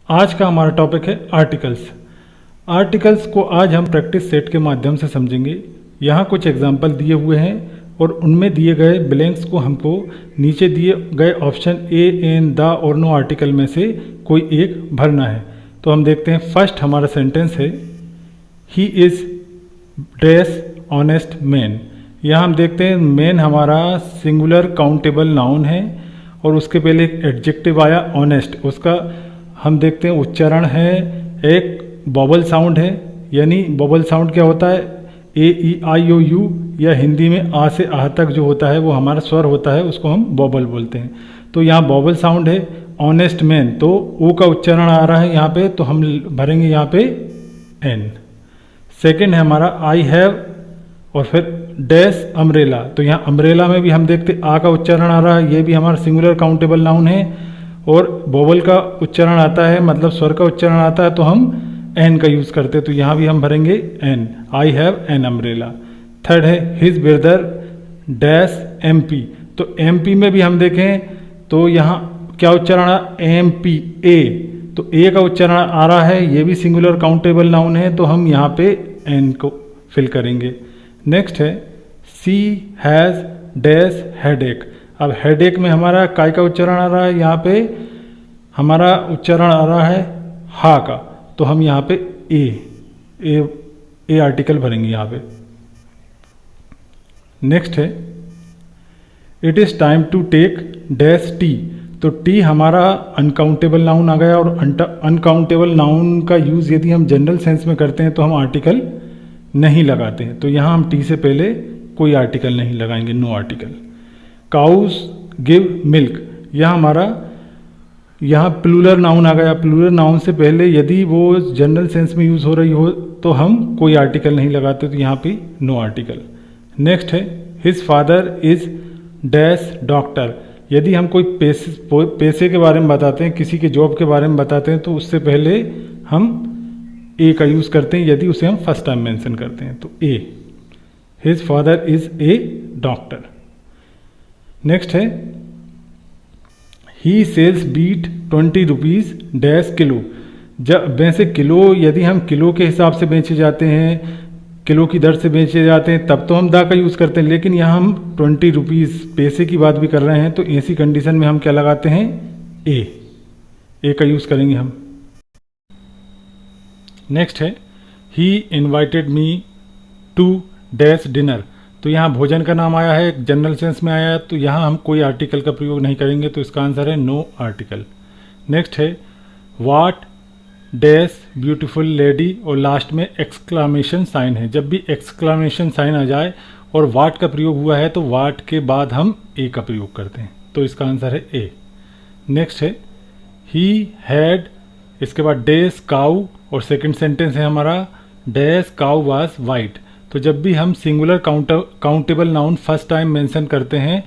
आज का हमारा टॉपिक है आर्टिकल्स। आर्टिकल्स को आज हम प्रैक्टिस सेट के माध्यम से समझेंगे। यहाँ कुछ एग्जाम्पल दिए हुए हैं और उनमें दिए गए ब्लैंक्स को हमको नीचे दिए गए ऑप्शन ए, एन, द और नो आर्टिकल में से कोई एक भरना है। तो हम देखते हैं, फर्स्ट हमारा सेंटेंस है he is dress honest man. यहाँ हम देखते हैं मैन हमारा सिंगुलर काउंटेबल नाउन है और उसके पहले एक एडजेक्टिव आया ऑनेस्ट। उसका हम देखते हैं उच्चारण है, एक बॉबल साउंड है, यानी बॉबल साउंड क्या होता है, ए ई आई ओ यू, या हिंदी में आ से आह तक जो होता है वो हमारा स्वर होता है, उसको हम बॉबल बोलते हैं। तो यहाँ बॉबल साउंड है, ऑनेस्ट मैन, तो ओ का उच्चारण आ रहा है यहाँ पे, तो हम भरेंगे यहाँ पे एन। सेकेंड है हमारा आई हैव और फिर डैश अम्ब्रेला। तो यहाँ अम्ब्रेला में भी हम देखते आ का उच्चारण आ रहा है, ये भी हमारा सिंगुलर काउंटेबल नाउन है और बॉबल का उच्चारण आता है, मतलब स्वर का उच्चारण आता है, तो हम एन का यूज़ करते हैं। तो यहाँ भी हम भरेंगे an, I have an umbrella. Third है his brother dash M P. तो एम पी में भी हम देखें तो यहाँ क्या उच्चारण आ, एम पी ए, तो ए का उच्चारण आ रहा है, ये भी सिंगुलर काउंटेबल नाउन है, तो हम यहाँ पे एन को फिल करेंगे। नेक्स्ट है सी हैज़ डैश हेडेक। अब हेडेक में हमारा काय का उच्चारण आ रहा है, यहाँ पे हमारा उच्चारण आ रहा है हा का, तो हम यहाँ पे ए आर्टिकल भरेंगे यहाँ पे। नेक्स्ट है it is time to take dash tea. तो टी हमारा अनकाउंटेबल नाउन आ गया और अनकाउंटेबल नाउन का यूज़ यदि हम जनरल सेंस में करते हैं तो हम आर्टिकल नहीं लगाते हैं, तो यहाँ हम टी से पहले कोई आर्टिकल नहीं लगाएंगे, no article. Cows give milk, यह हमारा यहाँ प्लूरल नाउन आ गया। प्लूरल नाउन से पहले यदि वो जनरल सेंस में यूज़ हो रही हो तो हम कोई आर्टिकल नहीं लगाते, तो यहाँ पे नो आर्टिकल। नेक्स्ट है his father is dash doctor. यदि हम कोई पैसे के बारे में बताते हैं, किसी के जॉब के बारे में बताते हैं, तो उससे पहले हम ए का यूज़ करते हैं यदि उसे हम फर्स्ट टाइम मेंशन करते हैं, तो a, his father is a doctor. Next है he sells beet 20 rupees dash kilo. जब वैसे किलो यदि हम किलो के हिसाब से बेचे जाते हैं, किलो की दर से बेचे जाते हैं, तब तो हम दा का यूज़ करते हैं, लेकिन यहाँ हम 20 रुपीज़ पैसे की बात भी कर रहे हैं, तो ऐसी कंडीशन में हम क्या लगाते हैं, ए का यूज़ करेंगे हम। नेक्स्ट है he invited me to dash dinner. तो यहाँ भोजन का नाम आया है, जनरल सेंस में आया है, तो यहाँ हम कोई आर्टिकल का प्रयोग नहीं करेंगे, तो इसका आंसर है नो आर्टिकल। नेक्स्ट है वाट डैश ब्यूटीफुल लेडी और लास्ट में एक्सक्लामेशन साइन है। जब भी एक्सक्लामेशन साइन आ जाए और वाट का प्रयोग हुआ है तो वाट के बाद हम ए का प्रयोग करते हैं, तो इसका आंसर है ए। नेक्स्ट है ही हैड, इसके बाद डैश काउ और सेकंड सेंटेंस है हमारा डैश काउ वाज वाइट। तो जब भी हम singular countable noun first time mention करते हैं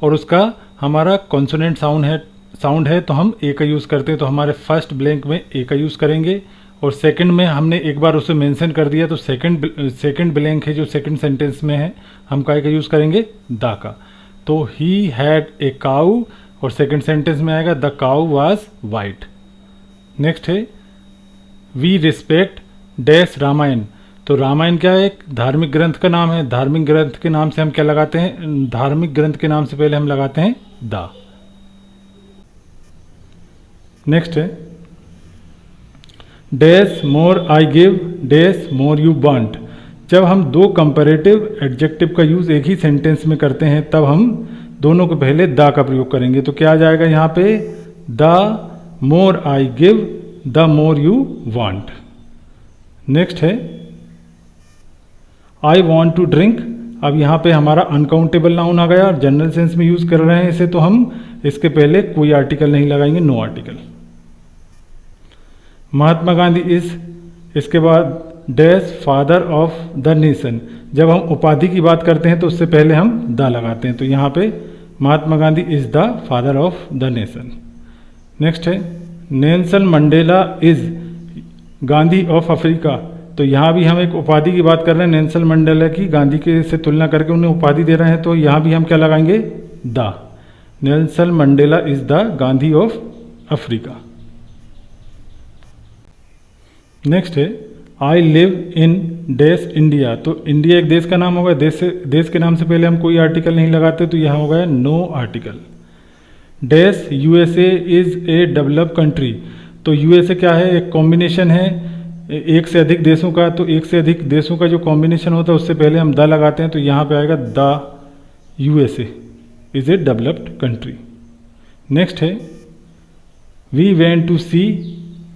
और उसका हमारा कॉन्सोनेंट साउंड है तो हम ए का यूज़ करते हैं, तो हमारे फर्स्ट ब्लैंक में ए का यूज़ करेंगे और सेकंड में हमने एक बार उसे मेंशन कर दिया, तो सेकंड ब्लैंक है जो सेकंड सेंटेंस में है, हम काय का यूज़ करेंगे, दा का। तो ही हैड ए काऊ और सेकंड सेंटेंस में आएगा the cow was white. Next है वी रिस्पेक्ट डैश रामायण। तो रामायण क्या है, एक धार्मिक ग्रंथ का नाम है, धार्मिक ग्रंथ के नाम से हम क्या लगाते हैं, धार्मिक ग्रंथ के नाम से पहले हम लगाते हैं दा। नेक्स्ट है dash more I give dash more you want. जब हम दो कंपैरेटिव एडजेक्टिव का यूज एक ही सेंटेंस में करते हैं तब हम दोनों को पहले दा का प्रयोग करेंगे, तो क्या आ जाएगा यहाँ पे, the more I give the more you want. Next है आई वॉन्ट टू ड्रिंक। अब यहाँ पे हमारा अनकाउंटेबल नाउन आ गया, जनरल सेंस में यूज कर रहे हैं इसे, तो हम इसके पहले कोई आर्टिकल नहीं लगाएंगे, no article. Mahatma Gandhi is, इसके बाद dash father of the nation. जब हम उपाधि की बात करते हैं तो उससे पहले हम द लगाते हैं, तो यहाँ पे Mahatma Gandhi is the father of the nation. Next है Nelson Mandela is Gandhi of Africa. तो यहाँ भी हम एक उपाधि की बात कर रहे हैं, नेल्सन मंडेला की गांधी के से तुलना करके उन्हें उपाधि दे रहे हैं, तो यहाँ भी हम क्या लगाएंगे, the. Nelson Mandela is the Gandhi of Africa. Next है I live in dash India. तो इंडिया एक देश का नाम होगा, देश के नाम से पहले हम कोई आर्टिकल नहीं लगाते, तो यहाँ होगा no article. Dash USA is a developed country. तो यूएसए क्या है, एक कॉम्बिनेशन है एक से अधिक देशों का, तो एक से अधिक देशों का जो कॉम्बिनेशन होता है उससे पहले हम द लगाते हैं, तो यहाँ पे आएगा the USA is a developed country. Next है वी वेंट टू सी।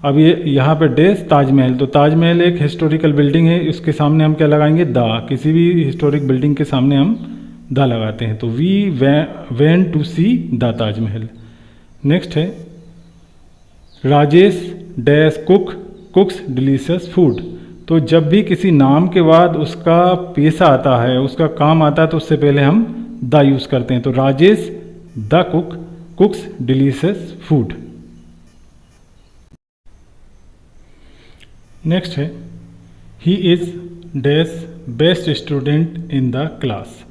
अब ये यहाँ पे डैश ताजमहल। तो ताजमहल एक हिस्टोरिकल बिल्डिंग है, उसके सामने हम क्या लगाएंगे, द। किसी भी हिस्टोरिक बिल्डिंग के सामने हम द लगाते हैं, तो we went to see the Taj Mahal. Next है Rajesh dash cooks delicious food. तो जब भी किसी नाम के बाद उसका पेशा आता है, उसका काम आता है, तो उससे पहले हम द यूज़ करते हैं, तो Rajesh the cooks delicious food. Next है he is dash best student in the class.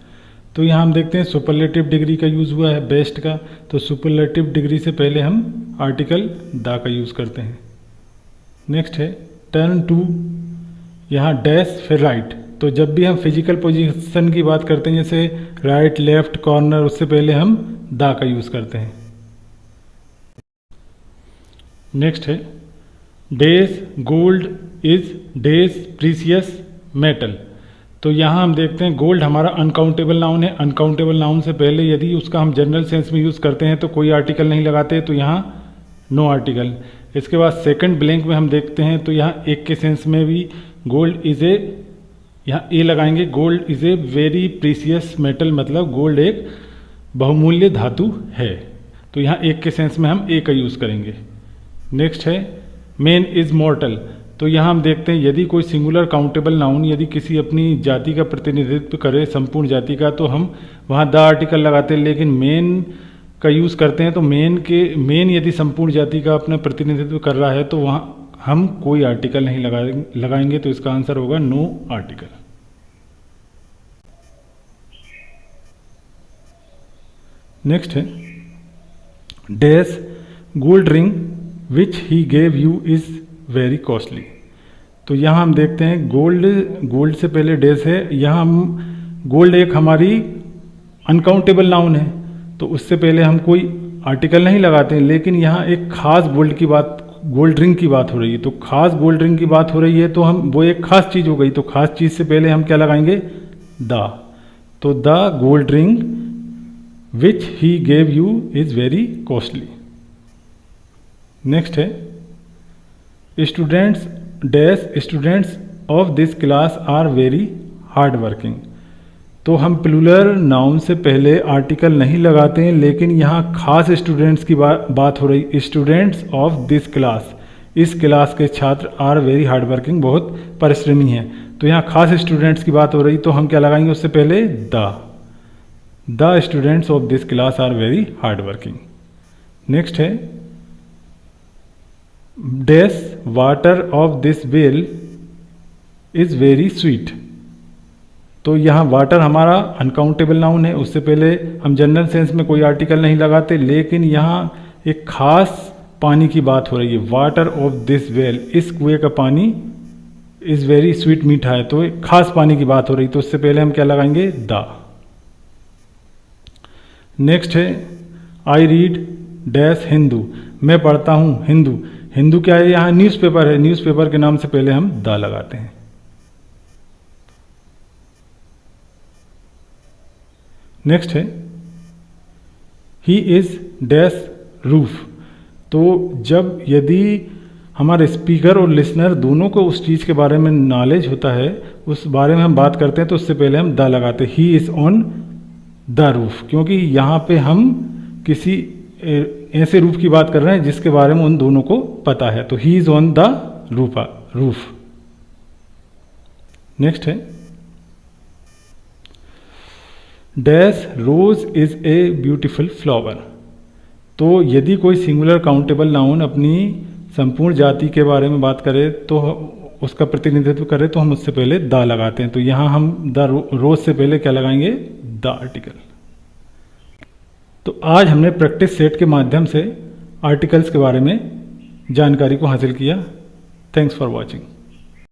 तो यहाँ हम देखते हैं सुपरलेटिव डिग्री का यूज़ हुआ है बेस्ट का, तो सुपरलेटिव डिग्री से पहले हम आर्टिकल द का यूज़ करते हैं। नेक्स्ट है टर्न टू, यहाँ डैश फिर राइट। तो जब भी हम फिजिकल पोजीशन की बात करते हैं, जैसे राइट लेफ्ट कॉर्नर, उससे पहले हम द का यूज़ करते हैं। नेक्स्ट है dash gold is dash precious metal. तो यहाँ हम देखते हैं गोल्ड हमारा अनकाउंटेबल नाउन है, अनकाउंटेबल नाउन से पहले यदि उसका हम जनरल सेंस में यूज़ करते हैं तो कोई आर्टिकल नहीं लगाते, तो यहाँ नो आर्टिकल। इसके बाद सेकंड ब्लैंक में हम देखते हैं, तो यहाँ एक के सेंस में भी गोल्ड इज ए, यहाँ ए लगाएंगे, gold is a very precious metal, मतलब गोल्ड एक बहुमूल्य धातु है, तो यहाँ एक के सेंस में हम ए का यूज़ करेंगे। नेक्स्ट है मैन इज मॉर्टल। तो यहाँ हम देखते हैं यदि कोई सिंगुलर काउंटेबल नाउन यदि किसी अपनी जाति का प्रतिनिधित्व करे, संपूर्ण जाति का, तो हम वहाँ द आर्टिकल लगाते हैं, लेकिन मेन का यूज़ करते हैं, तो मेन यदि संपूर्ण जाति का अपना प्रतिनिधित्व कर रहा है तो वहाँ हम कोई आर्टिकल नहीं लगाएंगे, तो इसका आंसर होगा नो आर्टिकल। नेक्स्ट है dash gold ring which he gave you is very costly. तो यहाँ हम देखते हैं गोल्ड से पहले डैश है, यहाँ हम गोल्ड एक हमारी अनकाउंटेबल नाउन है, तो उससे पहले हम कोई आर्टिकल नहीं लगाते हैं, लेकिन यहाँ एक खास गोल्ड रिंग की बात हो रही है, तो खास गोल्ड रिंग की बात हो रही है, तो हम वो एक खास चीज़ हो गई, तो खास चीज़ से पहले हम क्या लगाएंगे, द। तो the gold ring which he gave you is very costly. Next है students dash students of this class are very hard working. तो हम प्लूरल नाउन से पहले आर्टिकल नहीं लगाते हैं, लेकिन यहाँ खास स्टूडेंट्स की बात हो रही, स्टूडेंट्स ऑफ दिस क्लास, इस क्लास के छात्र आर वेरी हार्ड वर्किंग, बहुत परिश्रमी हैं, तो यहाँ खास स्टूडेंट्स की बात हो रही, तो हम क्या लगाएंगे उससे पहले the students of this class are very hard working. Next है dash water of this well is very sweet. तो यहाँ वाटर हमारा अनकाउंटेबल नाउन है, उससे पहले हम जनरल सेंस में कोई आर्टिकल नहीं लगाते, लेकिन यहाँ एक खास पानी की बात हो रही है, वाटर ऑफ दिस वेल, इस कुएं का पानी इज़ वेरी स्वीट, मीठा है, तो एक खास पानी की बात हो रही, तो उससे पहले हम क्या लगाएंगे, द। नेक्स्ट है आई रीड डैश हिंदू, मैं पढ़ता हूँ हिंदू। हिंदू क्या है, यहाँ न्यूज़पेपर है, न्यूज़पेपर के नाम से पहले हम द लगाते हैं। नेक्स्ट है ही इज डैश रूफ। तो जब यदि हमारे स्पीकर और लिसनर दोनों को उस चीज़ के बारे में नॉलेज होता है, उस बारे में हम बात करते हैं, तो उससे पहले हम द लगाते हैं, ही इज़ ऑन द रूफ, क्योंकि यहाँ पे हम किसी ऐसे रूफ की बात कर रहे हैं जिसके बारे में उन दोनों को पता है, तो he is on the roof. Next है dash rose is a beautiful flower. तो यदि कोई सिंगुलर काउंटेबल नाउन अपनी संपूर्ण जाति के बारे में बात करे, तो उसका प्रतिनिधित्व करे, तो हम उससे पहले द लगाते हैं, तो यहाँ हम द रोज से पहले क्या लगाएंगे, द आर्टिकल। तो आज हमने प्रैक्टिस सेट के माध्यम से आर्टिकल्स के बारे में जानकारी को हासिल किया। Thanks for watching.